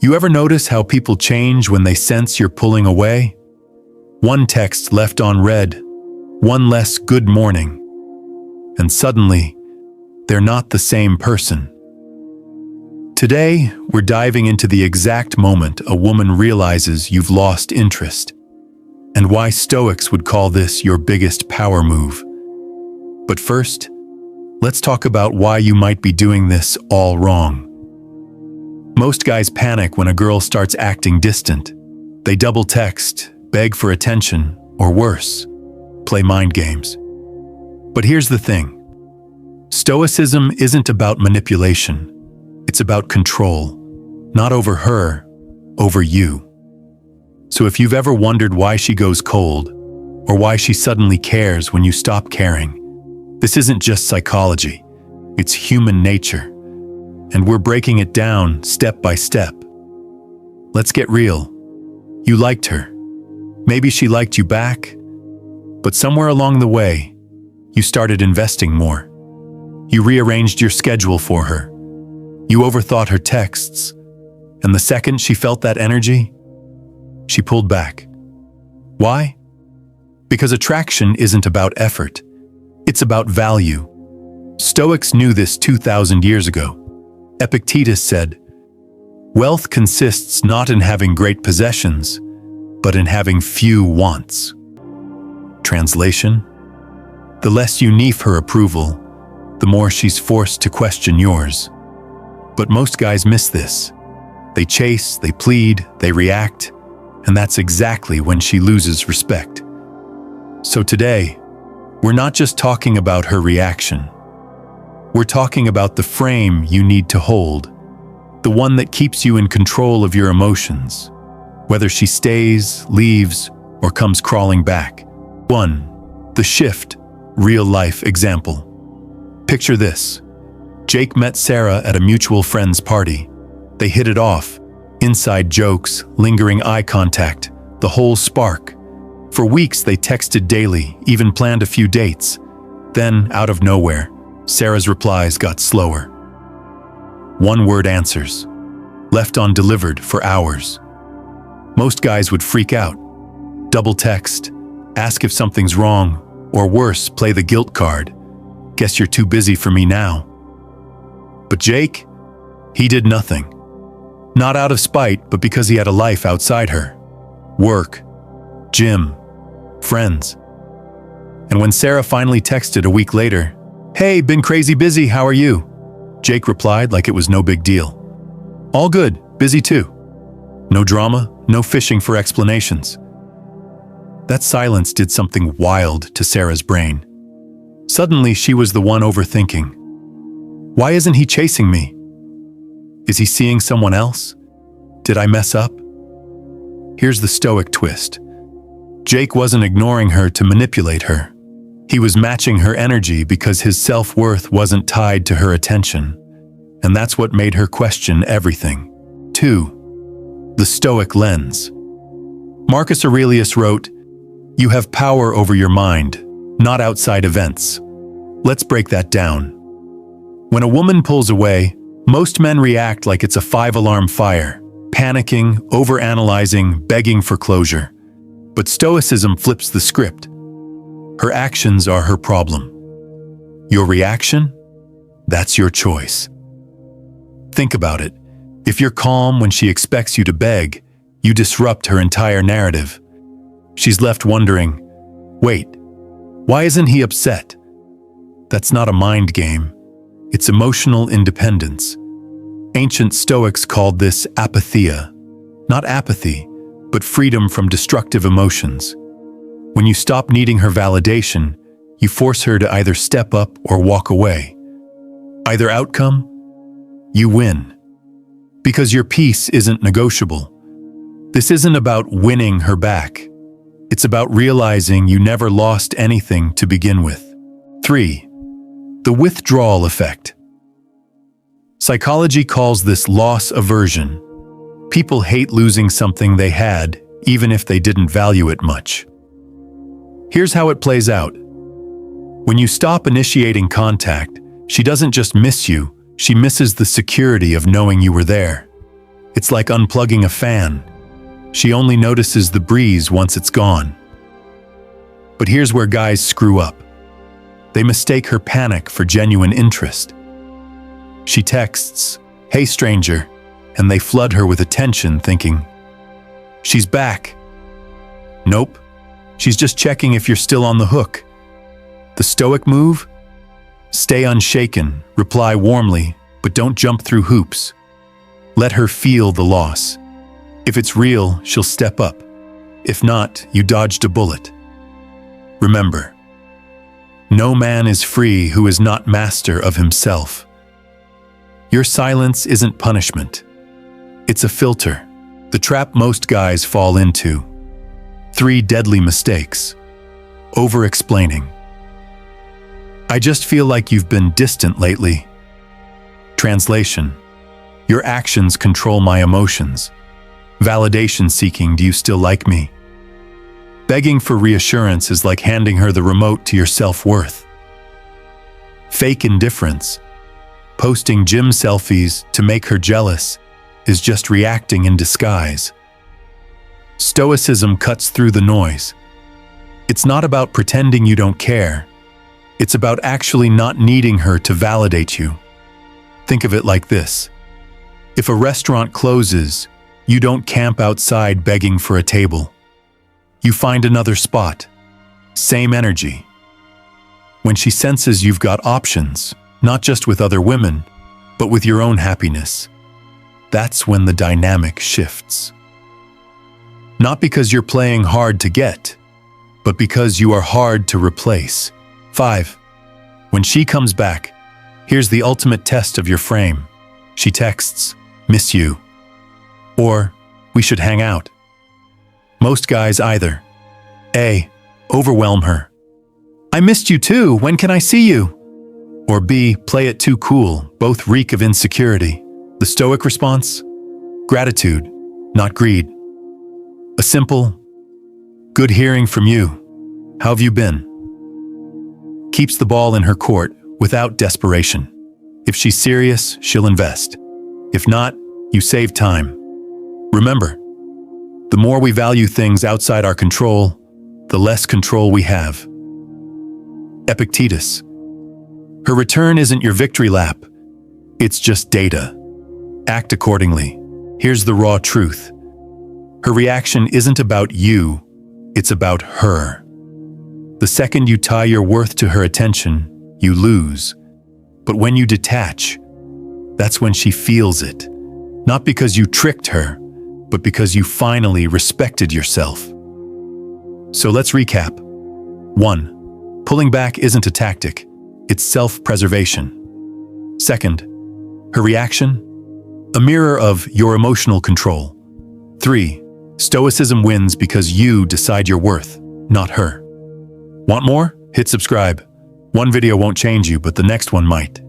You ever notice how people change when they sense you're pulling away? One text left unread, one less good morning, and suddenly, they're not the same person. Today, we're diving into the exact moment a woman realizes you've lost interest, and why Stoics would call this your biggest power move. But first, let's talk about why you might be doing this all wrong. Most guys panic when a girl starts acting distant. They double text, beg for attention, or worse, play mind games. But here's the thing. Stoicism isn't about manipulation. It's about control, not over her, over you. So if you've ever wondered why she goes cold, or why she suddenly cares when you stop caring, this isn't just psychology, it's human nature. And we're breaking it down step by step. Let's get real. You liked her. Maybe she liked you back. But somewhere along the way, you started investing more. You rearranged your schedule for her. You overthought her texts. And the second she felt that energy, she pulled back. Why? Because attraction isn't about effort. It's about value. Stoics knew this 2,000 years ago. Epictetus said, "Wealth consists not in having great possessions, but in having few wants." Translation: the less you need her approval, the more she's forced to question yours. But most guys miss this. They chase, they plead, they react, and that's exactly when she loses respect. So today, we're not just talking about her reaction. We're talking about the frame you need to hold, the one that keeps you in control of your emotions, whether she stays, leaves, or comes crawling back. 1. The shift, real-life example. Picture this. Jake met Sarah at a mutual friend's party. They hit it off. Inside jokes, lingering eye contact, the whole spark. For weeks they texted daily, even planned a few dates. Then, out of nowhere, Sarah's replies got slower. One-word answers, left undelivered for hours. Most guys would freak out, double text, ask if something's wrong, or worse, play the guilt card. Guess you're too busy for me now. But Jake, he did nothing. Not out of spite, but because he had a life outside her. Work, gym, friends. And when Sarah finally texted a week later, "Hey, been crazy busy, how are you?" Jake replied like it was no big deal. "All good, busy too." No drama, no fishing for explanations. That silence did something wild to Sarah's brain. Suddenly, she was the one overthinking. Why isn't he chasing me? Is he seeing someone else? Did I mess up? Here's the Stoic twist. Jake wasn't ignoring her to manipulate her. He was matching her energy because his self-worth wasn't tied to her attention. And that's what made her question everything. 2. The Stoic lens. Marcus Aurelius wrote, "You have power over your mind, not outside events." Let's break that down. When a woman pulls away, most men react like it's a 5-alarm fire, panicking, overanalyzing, begging for closure. But Stoicism flips the script. Her actions are her problem. Your reaction? That's your choice. Think about it. If you're calm when she expects you to beg, you disrupt her entire narrative. She's left wondering, wait, why isn't he upset? That's not a mind game. It's emotional independence. Ancient Stoics called this apatheia. Not apathy, but freedom from destructive emotions. When you stop needing her validation, you force her to either step up or walk away. Either outcome, you win. Because your peace isn't negotiable. This isn't about winning her back. It's about realizing you never lost anything to begin with. 3. The withdrawal effect. Psychology calls this loss aversion. People hate losing something they had, even if they didn't value it much. Here's how it plays out. When you stop initiating contact, she doesn't just miss you, she misses the security of knowing you were there. It's like unplugging a fan. She only notices the breeze once it's gone. But here's where guys screw up. They mistake her panic for genuine interest. She texts, "Hey stranger," and they flood her with attention thinking, "She's back." Nope, she's just checking if you're still on the hook. The stoic move? Stay unshaken, reply warmly, but don't jump through hoops. Let her feel the loss. If it's real, she'll step up. If not, you dodged a bullet. Remember, no man is free who is not master of himself. Your silence isn't punishment. It's a filter, the trap most guys fall into. 3 deadly mistakes. Over-explaining. I just feel like you've been distant lately. Translation. Your actions control my emotions. Validation seeking, do you still like me? Begging for reassurance is like handing her the remote to your self-worth. Fake indifference. Posting gym selfies to make her jealous is just reacting in disguise. Stoicism cuts through the noise. It's not about pretending you don't care. It's about actually not needing her to validate you. Think of it like this. If a restaurant closes, you don't camp outside begging for a table. You find another spot. Same energy. When she senses you've got options, not just with other women, but with your own happiness, that's when the dynamic shifts. Not because you're playing hard to get, but because you are hard to replace. 5. When she comes back, here's the ultimate test of your frame. She texts, "Miss you," or "We should hang out." Most guys either A. Overwhelm her. "I missed you too, when can I see you?" Or B. Play it too cool, both reek of insecurity. The stoic response? Gratitude, not greed. A simple, "Good hearing from you. How have you been?" Keeps the ball in her court without desperation. If she's serious, she'll invest. If not, you save time. Remember, the more we value things outside our control, the less control we have. Epictetus. Her return isn't your victory lap. It's just data. Act accordingly. Here's the raw truth. Her reaction isn't about you, it's about her. The second you tie your worth to her attention, you lose. But when you detach, that's when she feels it. Not because you tricked her, but because you finally respected yourself. So let's recap. 1. Pulling back isn't a tactic, it's self-preservation. 2nd, her reaction? A mirror of your emotional control. 3. Stoicism wins because you decide your worth, not her. Want more? Hit subscribe. One video won't change you, but the next one might.